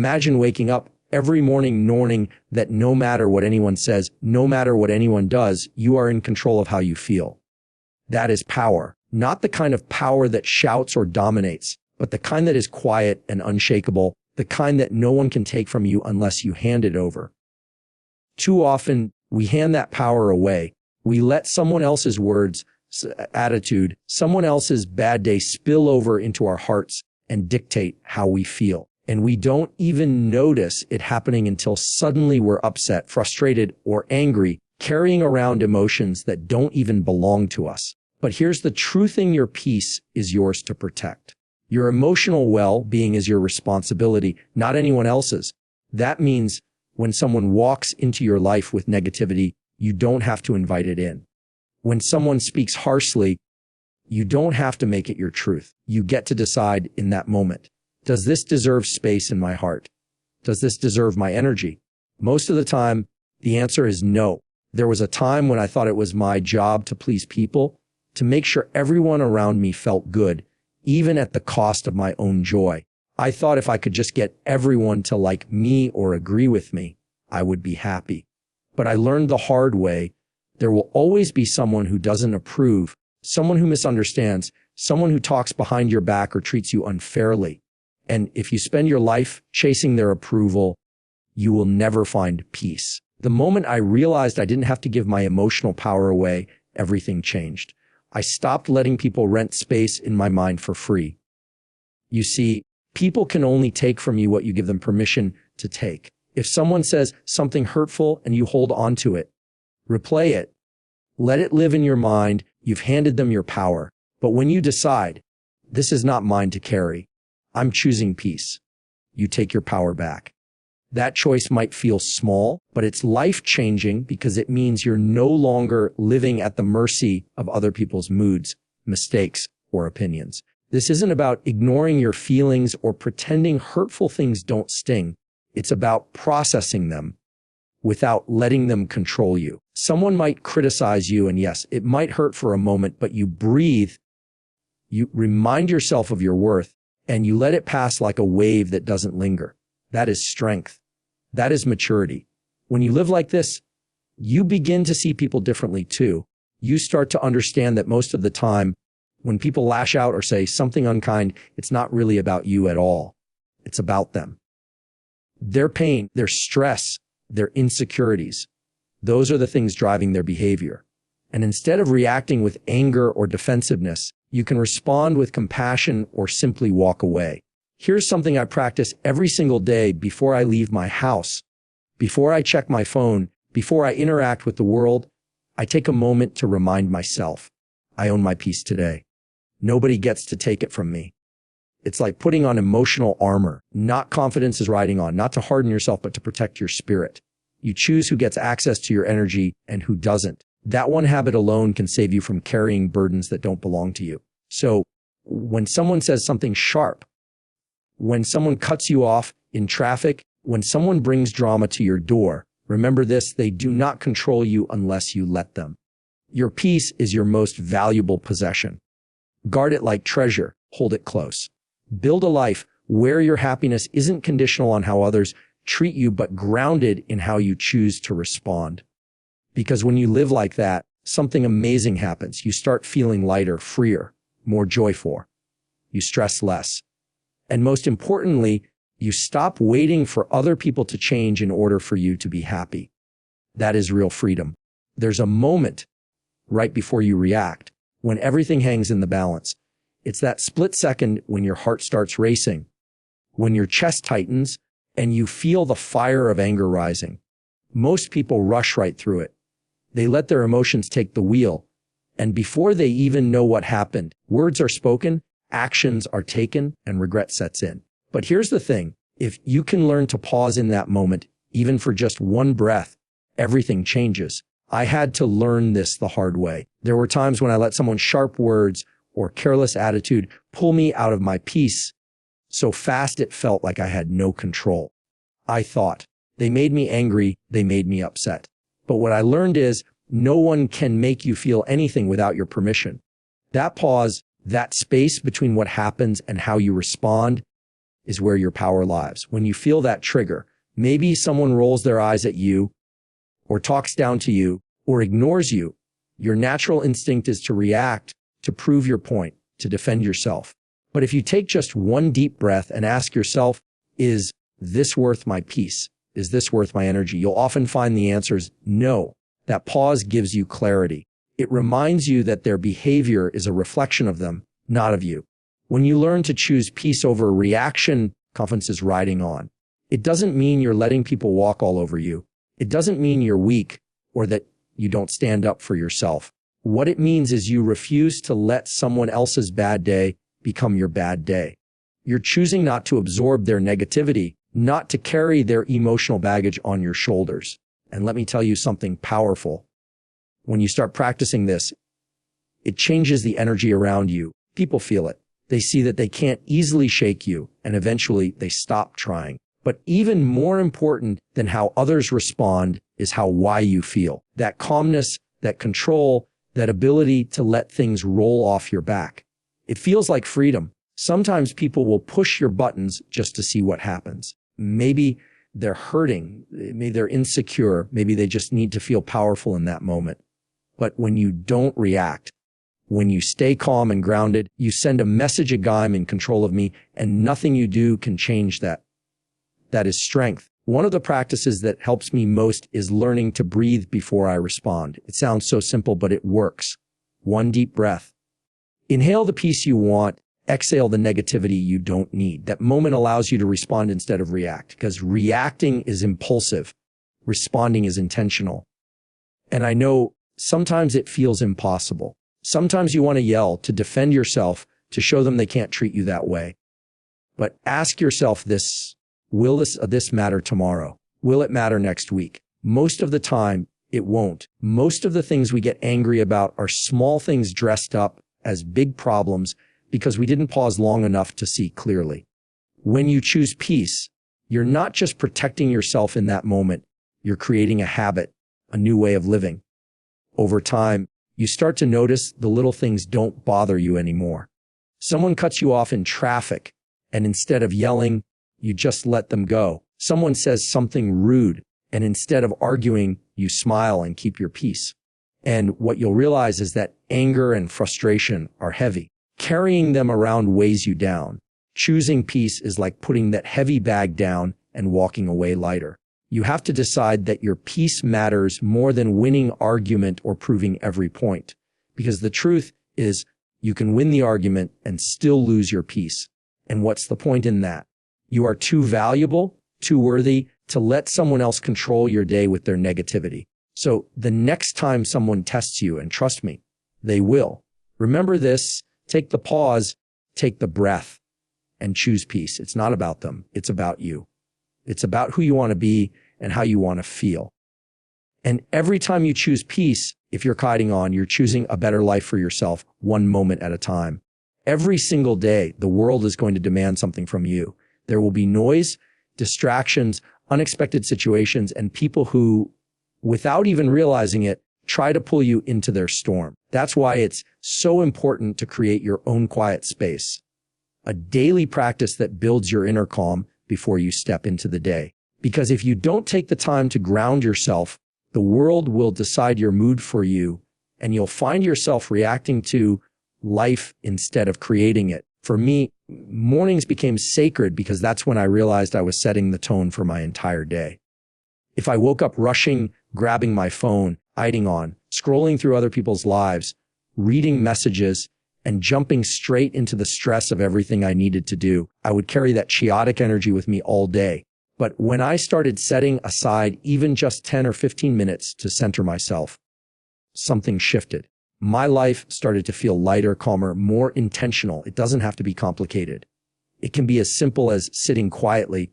Imagine waking up every morning knowing that no matter what anyone says, no matter what anyone does, you are in control of how you feel. That is power. Not the kind of power that shouts or dominates, but the kind that is quiet and unshakable, the kind that no one can take from you unless you hand it over. Too often, we hand that power away. We let someone else's words, attitude, someone else's bad day spill over into our hearts and dictate how we feel. And we don't even notice it happening until suddenly we're upset, frustrated, or angry, carrying around emotions that don't even belong to us. But here's the true thing: your peace is yours to protect. Your emotional well-being is your responsibility, not anyone else's. That means when someone walks into your life with negativity, you don't have to invite it in. When someone speaks harshly, you don't have to make it your truth. You get to decide in that moment. Does this deserve space in my heart? Does this deserve my energy? Most of the time, the answer is no. There was a time when I thought it was my job to please people, to make sure everyone around me felt good, even at the cost of my own joy. I thought if I could just get everyone to like me or agree with me, I would be happy. But I learned the hard way, there will always be someone who doesn't approve, someone who misunderstands, someone who talks behind your back or treats you unfairly. And if you spend your life chasing their approval, you will never find peace. The moment I realized I didn't have to give my emotional power away, everything changed. I stopped letting people rent space in my mind for free. You see, people can only take from you what you give them permission to take. If someone says something hurtful and you hold on to it, replay it. Let it live in your mind. You've handed them your power. But when you decide, this is not mine to carry, I'm choosing peace, you take your power back. That choice might feel small, but it's life-changing because it means you're no longer living at the mercy of other people's moods, mistakes, or opinions. This isn't about ignoring your feelings or pretending hurtful things don't sting. It's about processing them without letting them control you. Someone might criticize you, and yes, it might hurt for a moment, but you breathe, you remind yourself of your worth, and you let it pass like a wave that doesn't linger. That is strength. That is maturity. When you live like this, you begin to see people differently too. You start to understand that most of the time, when people lash out or say something unkind, it's not really about you at all. It's about them. Their pain, their stress, their insecurities, those are the things driving their behavior. And instead of reacting with anger or defensiveness, you can respond with compassion or simply walk away. Here's something I practice every single day before I leave my house. Before I check my phone, before I interact with the world, I take a moment to remind myself, I own my peace today. Nobody gets to take it from me. It's like putting on emotional armor. Not confidence is riding on, not to harden yourself, but to protect your spirit. You choose who gets access to your energy and who doesn't. That one habit alone can save you from carrying burdens that don't belong to you. So when someone says something sharp, when someone cuts you off in traffic, when someone brings drama to your door, remember this: they do not control you unless you let them. Your peace is your most valuable possession. Guard it like treasure. Hold it close. Build a life where your happiness isn't conditional on how others treat you, but grounded in how you choose to respond. Because when you live like that, something amazing happens. You start feeling lighter, freer, more joyful. You stress less. And most importantly, you stop waiting for other people to change in order for you to be happy. That is real freedom. There's a moment right before you react when everything hangs in the balance. It's that split second when your heart starts racing, when your chest tightens and you feel the fire of anger rising. Most people rush right through it. They let their emotions take the wheel. And before they even know what happened, words are spoken, actions are taken, and regret sets in. But here's the thing. If you can learn to pause in that moment, even for just one breath, everything changes. I had to learn this the hard way. There were times when I let someone's sharp words or careless attitude pull me out of my peace so fast it felt like I had no control. I thought, they made me angry, they made me upset. But what I learned is, no one can make you feel anything without your permission. That pause, that space between what happens and how you respond, is where your power lies. When you feel that trigger, maybe someone rolls their eyes at you or talks down to you or ignores you, your natural instinct is to react, to prove your point, to defend yourself. But if you take just one deep breath and ask yourself, is this worth my peace? Is this worth my energy? You'll often find the answers no. That pause gives you clarity. It reminds you that their behavior is a reflection of them, not of you. When you learn to choose peace over reaction, confidence is riding on. It doesn't mean you're letting people walk all over you. It doesn't mean you're weak or that you don't stand up for yourself. What it means is you refuse to let someone else's bad day become your bad day. You're choosing not to absorb their negativity, not to carry their emotional baggage on your shoulders. And let me tell you something powerful. When you start practicing this, it changes the energy around you. People feel it. They see that they can't easily shake you, and eventually they stop trying. But even more important than how others respond is why you feel. That calmness, that control, that ability to let things roll off your back. It feels like freedom. Sometimes people will push your buttons just to see what happens. Maybe they're hurting, maybe they're insecure, maybe they just need to feel powerful in that moment. But when you don't react, when you stay calm and grounded, you send a message of I'm in control of me, and nothing you do can change that. That is strength. One of the practices that helps me most is learning to breathe before I respond. It sounds so simple, but it works. One deep breath. Inhale the peace you want. Exhale the negativity you don't need. That moment allows you to respond instead of react, because reacting is impulsive. Responding is intentional. And I know sometimes it feels impossible. Sometimes you want to yell to defend yourself, to show them they can't treat you that way. But ask yourself this, will this matter tomorrow? Will it matter next week? Most of the time, it won't. Most of the things we get angry about are small things dressed up as big problems because we didn't pause long enough to see clearly. When you choose peace, you're not just protecting yourself in that moment, you're creating a habit, a new way of living. Over time, you start to notice the little things don't bother you anymore. Someone cuts you off in traffic, and instead of yelling, you just let them go. Someone says something rude, and instead of arguing, you smile and keep your peace. And what you'll realize is that anger and frustration are heavy. Carrying them around weighs you down. Choosing peace is like putting that heavy bag down and walking away lighter. You have to decide that your peace matters more than winning argument or proving every point. Because the truth is, you can win the argument and still lose your peace. And what's the point in that? You are too valuable, too worthy to let someone else control your day with their negativity. So the next time someone tests you, and trust me, they will, remember this, take the pause, take the breath, and choose peace. It's not about them. It's about you. It's about who you want to be and how you want to feel. And every time you choose peace, if you're kiting on, you're choosing a better life for yourself, one moment at a time. Every single day, the world is going to demand something from you. There will be noise, distractions, unexpected situations, and people who, without even realizing it, try to pull you into their storm. That's why it's so important to create your own quiet space. A daily practice that builds your inner calm before you step into the day. Because if you don't take the time to ground yourself, the world will decide your mood for you, and you'll find yourself reacting to life instead of creating it. For me, mornings became sacred because that's when I realized I was setting the tone for my entire day. If I woke up rushing, grabbing my phone, hiding on, scrolling through other people's lives, reading messages, and jumping straight into the stress of everything I needed to do, I would carry that chaotic energy with me all day. But when I started setting aside even just 10 or 15 minutes to center myself, something shifted. My life started to feel lighter, calmer, more intentional. It doesn't have to be complicated. It can be as simple as sitting quietly,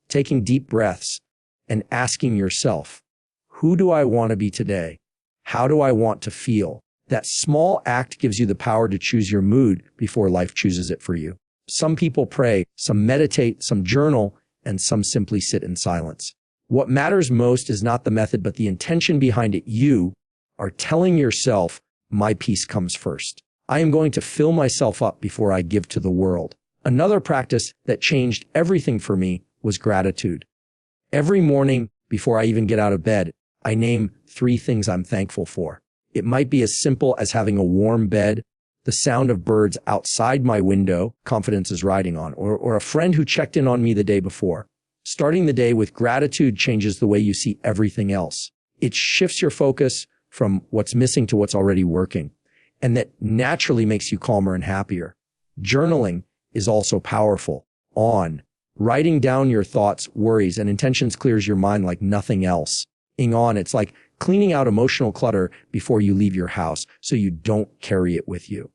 taking deep breaths, and asking yourself, who do I want to be today? How do I want to feel? That small act gives you the power to choose your mood before life chooses it for you. Some people pray, some meditate, some journal, and some simply sit in silence. What matters most is not the method, but the intention behind it. You are telling yourself, my peace comes first. I am going to fill myself up before I give to the world. Another practice that changed everything for me was gratitude. Every morning, before I even get out of bed, I name 3 things I'm thankful for. It might be as simple as having a warm bed, the sound of birds outside my window, confidence is riding on, or a friend who checked in on me the day before. Starting the day with gratitude changes the way you see everything else. It shifts your focus from what's missing to what's already working, and that naturally makes you calmer and happier. Journaling is also powerful. Writing down your thoughts, worries, and intentions clears your mind like nothing else. It's like cleaning out emotional clutter before you leave your house so you don't carry it with you.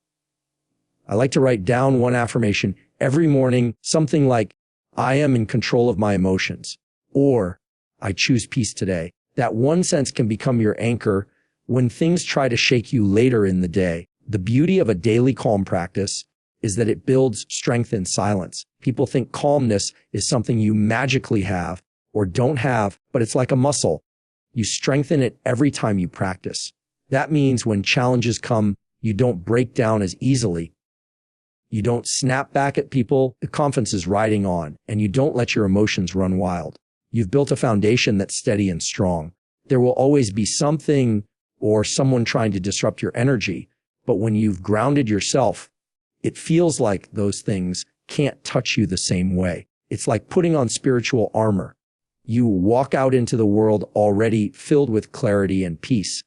I like to write down one affirmation every morning, something like, I am in control of my emotions, or I choose peace today. That one sentence can become your anchor when things try to shake you later in the day. The beauty of a daily calm practice is that it builds strength in silence. People think calmness is something you magically have or don't have, but it's like a muscle. You strengthen it every time you practice. That means when challenges come, you don't break down as easily. You don't snap back at people. The confidence is riding on, and you don't let your emotions run wild. You've built a foundation that's steady and strong. There will always be something or someone trying to disrupt your energy, but when you've grounded yourself, it feels like those things can't touch you the same way. It's like putting on spiritual armor. You walk out into the world already filled with clarity and peace.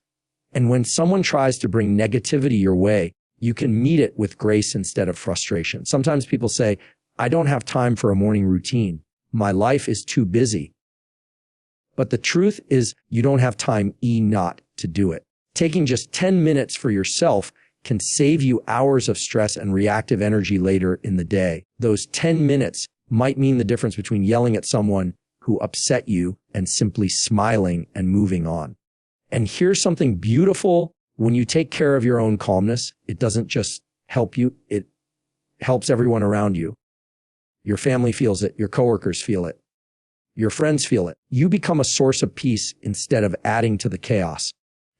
And when someone tries to bring negativity your way, you can meet it with grace instead of frustration. Sometimes people say, I don't have time for a morning routine. My life is too busy. But the truth is you don't have time not to do it. Taking just 10 minutes for yourself can save you hours of stress and reactive energy later in the day. Those 10 minutes might mean the difference between yelling at someone who upset you and simply smiling and moving on. And here's something beautiful. When you take care of your own calmness, it doesn't just help you, it helps everyone around you. Your family feels it, your coworkers feel it, your friends feel it. You become a source of peace instead of adding to the chaos.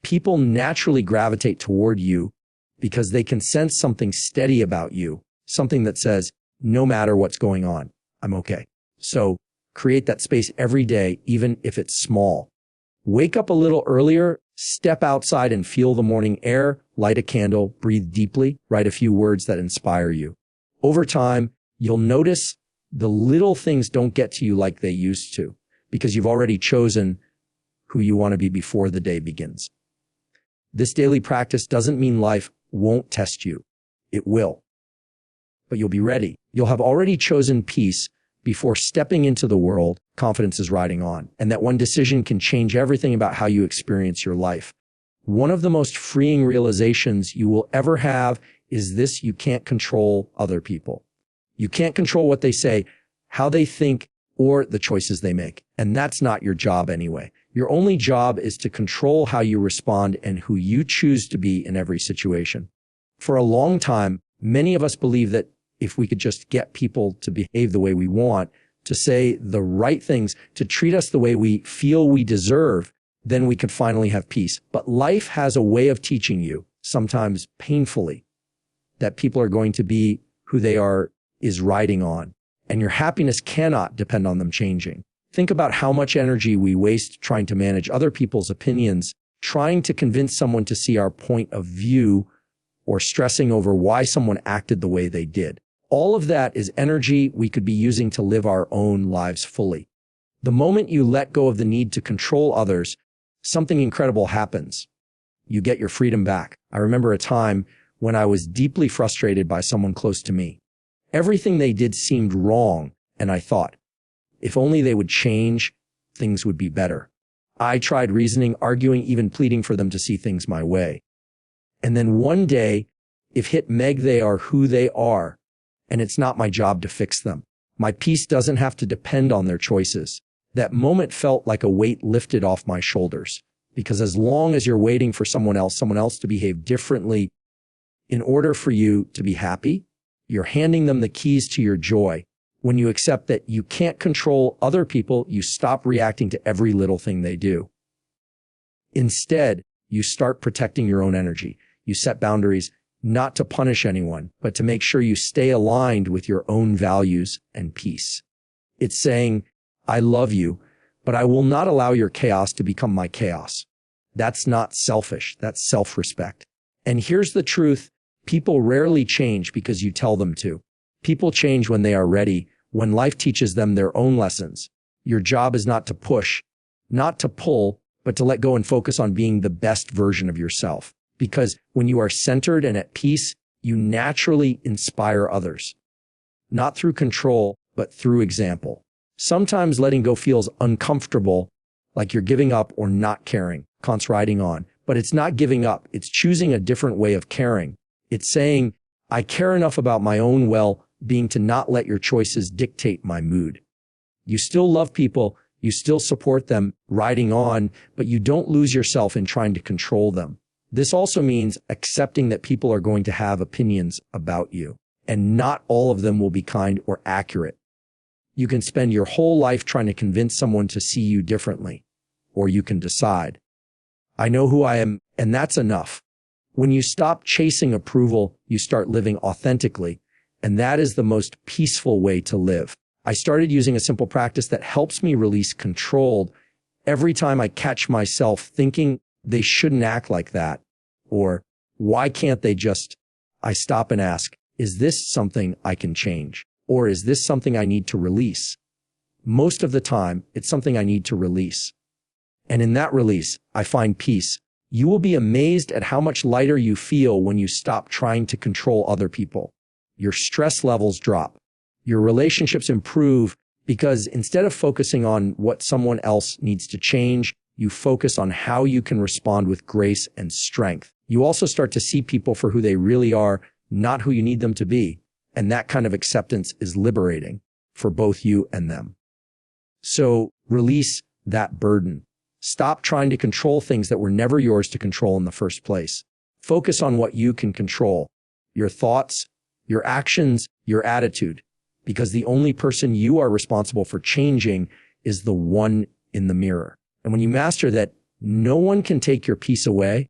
People naturally gravitate toward you because they can sense something steady about you, something that says, no matter what's going on, I'm okay. So create that space every day, even if it's small. Wake up a little earlier, step outside and feel the morning air, light a candle, breathe deeply, write a few words that inspire you. Over time, you'll notice the little things don't get to you like they used to because you've already chosen who you want to be before the day begins. This daily practice doesn't mean life won't test you. It will. But you'll be ready. You'll have already chosen peace before stepping into the world. Confidence is riding on, and that one decision can change everything about how you experience your life. One of the most freeing realizations you will ever have is this: you can't control other people. You can't control what they say, how they think, or the choices they make. And that's not your job anyway. Your only job is to control how you respond and who you choose to be in every situation. For a long time, many of us believe that if we could just get people to behave the way we want, to say the right things, to treat us the way we feel we deserve, then we could finally have peace. But life has a way of teaching you, sometimes painfully, that people are going to be who they are is riding on, and your happiness cannot depend on them changing. Think about how much energy we waste trying to manage other people's opinions, trying to convince someone to see our point of view, or stressing over why someone acted the way they did. All of that is energy we could be using to live our own lives fully. The moment you let go of the need to control others, something incredible happens. You get your freedom back. I remember a time when I was deeply frustrated by someone close to me. Everything they did seemed wrong, and I thought, if only they would change, things would be better. I tried reasoning, arguing, even pleading for them to see things my way. And then one day, if hit Meg, they are who they are, and it's not my job to fix them. My peace doesn't have to depend on their choices. That moment felt like a weight lifted off my shoulders, because as long as you're waiting for someone else to behave differently in order for you to be happy, you're handing them the keys to your joy. When you accept that you can't control other people, you stop reacting to every little thing they do. Instead, you start protecting your own energy. You set boundaries, not to punish anyone, but to make sure you stay aligned with your own values and peace. It's saying, I love you, but I will not allow your chaos to become my chaos. That's not selfish. That's self-respect. And here's the truth. People rarely change because you tell them to. People change when they are ready, when life teaches them their own lessons. Your job is not to push, not to pull, but to let go and focus on being the best version of yourself. Because when you are centered and at peace, you naturally inspire others. Not through control, but through example. Sometimes letting go feels uncomfortable, like you're giving up or not caring, riding on. But it's not giving up. It's choosing a different way of caring. It's saying, I care enough about my own well-being to not let your choices dictate my mood. You still love people. You still support them, riding on, but you don't lose yourself in trying to control them. This also means accepting that people are going to have opinions about you, and not all of them will be kind or accurate. You can spend your whole life trying to convince someone to see you differently, or you can decide, I know who I am, and that's enough. When you stop chasing approval, you start living authentically, and that is the most peaceful way to live. I started using a simple practice that helps me release control every time I catch myself thinking they shouldn't act like that, or why can't they just, I stop and ask, is this something I can change? Or is this something I need to release? Most of the time, it's something I need to release. And in that release, I find peace. You will be amazed at how much lighter you feel when you stop trying to control other people. Your stress levels drop. Your relationships improve because instead of focusing on what someone else needs to change, you focus on how you can respond with grace and strength. You also start to see people for who they really are, not who you need them to be. And that kind of acceptance is liberating for both you and them. So release that burden. Stop trying to control things that were never yours to control in the first place. Focus on what you can control. Your thoughts, your actions, your attitude. Because the only person you are responsible for changing is the one in the mirror. And when you master that, no one can take your peace away,